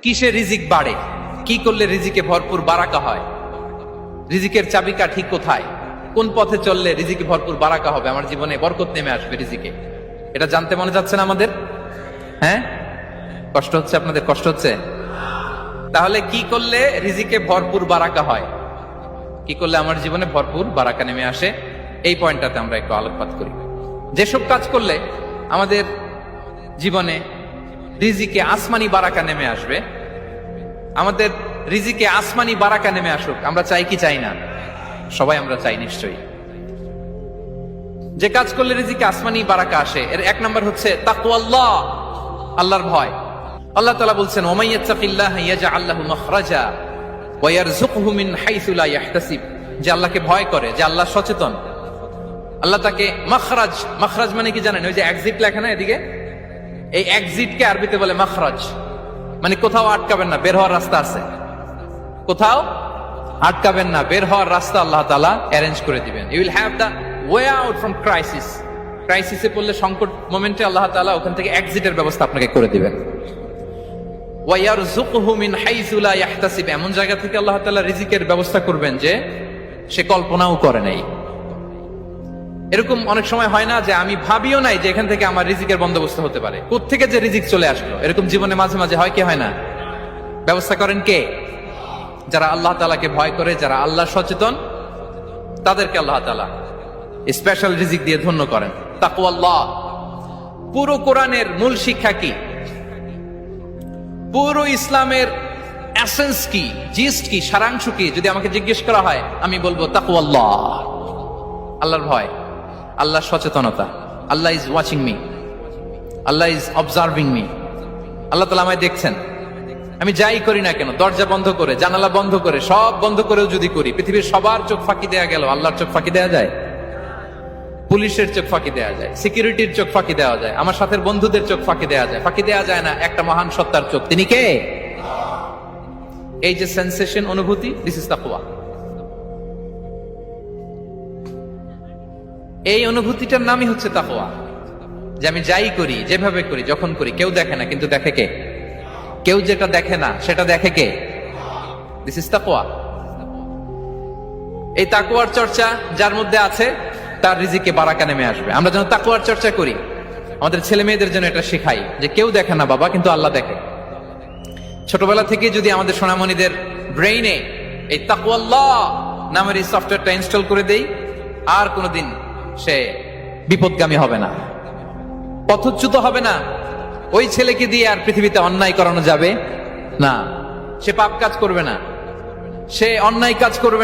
কিসে রিজিক বাড়ে, কি করলে রিজিকে ভরপুর বারাকা হয়, রিজিকের চাবিকা ঠিক কোথায়, কোন পথে চললে রিজিকে ভরপুর বারাকা হবে, আমার জীবনে বরকত নেমে আসবে রিজিকে, এটা জানতে মনে যাচ্ছে না আমাদের? হ্যাঁ, কষ্ট হচ্ছে আপনাদের? কষ্ট হচ্ছে? তাহলে কি করলে রিজিকে ভরপুর বারাকা হয়, কি করলে আমার জীবনে ভরপুর বারাকা নেমে আসে, এই পয়েন্টটাতে আমরা একটু আলোকপাত করি। যেসব কাজ করলে আমাদের জীবনে রিজিকে আসমানি বারাকা নেমে আসবে, আমাদের রিজিকে আসমানি বারাকা নেমে আসুক, আমরা চাই কি চাই না? সবাই আমরা চাই নিশ্চয়ই। যে কাজ করলে রিজিকে আসমানি বারাকা আসে, এর এক নম্বর হচ্ছে তাকওয়াল্লাহ, আল্লাহর ভয়। আল্লাহ তাআলা বলছেন, ওমাইয়াত্তাকিল্লাহা ইয়াজআল লাহু মাখরাজা ওয়া ইয়ারযুকহু মিন হাইসু লা ইয়াহতাসিব। যে আল্লাহকে ভয় করে, যে আল্লাহ সচেতন, আল্লাহ তাকে মাখরাজ, মাখরাজ মানে কি জানেন? ওই যে এক্সিট লেখা না এদিকে, এই এক্সিটকে আরবিতে বলে মাখরাজ, মানে কোথাও আটকাবেন না, বের হওয়ার রাস্তা আছে, কোথাও আটকাবেন না, বের হওয়ার রাস্তা আল্লাহ তাআলা অ্যারেঞ্জ করে দিবেন। You will have the way out from crisis. ক্রাইসিসে পড়লে, সংকট মোমেন্টে আল্লাহ তাআলা ওখান থেকে এক্সিটের ব্যবস্থা আপনাকে করে দিবেন। ওয়া ইয়ারযুকহু মিন হাইসু লা ইয়াহতাসিব, এমন জায়গা থেকে আল্লাহ তাআলা রিজিকের ব্যবস্থা করবেন যে সে কল্পনাও করে নাই। এরকম অনেক সময় হয় না যে আমি ভাবিও নাই যে এখান থেকে আমার রিজিকের বন্দোবস্ত হতে পারে, কোত্থেকে যে রিজিক চলে আসলো, এরকম জীবনে মাঝে মাঝে হয় কি হয় না? ব্যবস্থা করেন কে? যারা আল্লাহ তাআলাকে ভয় করে, যারা আল্লাহ সচেতন, তাদেরকে আল্লাহ তাআলা স্পেশাল রিজিক দিয়ে ধন্য করেন। তাকওয়াল্লাহ। পুরো কোরআনের মূল শিক্ষা কি, পুরো ইসলামের এসেন্স কি, জিস্ট কি, সারাংশ কি, যদি আমাকে জিজ্ঞেস করা হয় আমি বলবো তাকওয়াল্লাহ, আল্লাহর ভয়, আল্লাহর সচেতনতা। Allah is watching me, Allah is observing me. Allah তাআলা আমায় দেখছেন, আমি যাই করি না কেন, দরজা বন্ধ করে, জানালা বন্ধ করে, সব বন্ধ করেও যদি করি, পৃথিবীর সবার চোখ ফাঁকি দেয়া গেল, আল্লাহর চোখ ফাঁকি দেয়া যায়? পুলিশের চোখ ফাঁকি দেয়া যায়, সিকিউরিটির চোখ ফাঁকি দেওয়া যায়, আমার সাথে বন্ধুদের চোখ ফাঁকি দেওয়া যায়, ফাঁকি দেওয়া যায় না একটা মহান সত্তার চোখ। তিনি কে? এই যে সেন্সেশন, অনুভূতি, দিস ইজ তাকওয়া। এই অনুভূতিটার নামই হচ্ছে তাকওয়া, যে আমি যাই করি, যেভাবে করি, যখন করি, কেউ দেখে না, কিন্তু দেখে কে? কেউ যেটা দেখে না সেটা দেখে কে? দিস ইজ তাকওয়া। এই তাকওয়ার চর্চা যার মধ্যে আছে, তার রিজিকে বারাকা নেমে আসবে। আমরা যেন তাকওয়ার চর্চা করি, আমাদের ছেলে মেয়েদের জন্য এটা শেখাই যে কেউ দেখে না বাবা, কিন্তু আল্লাহ দেখে। ছোটবেলা থেকে যদি আমাদের সোনামণিদের ব্রেইনে এই তাকওয়াল্লাহ নামের এই সফটওয়্যারটা ইনস্টল করে দেই, আর কোনোদিন সে বিপদগামী হবে না, পথচ্যুত হবে না। ওই ছেলেকে দিয়ে আর পৃথিবীতে অন্যায় করানো যাবে না, সে পাপ কাজ করবে না, সে অন্যায় কাজ করবে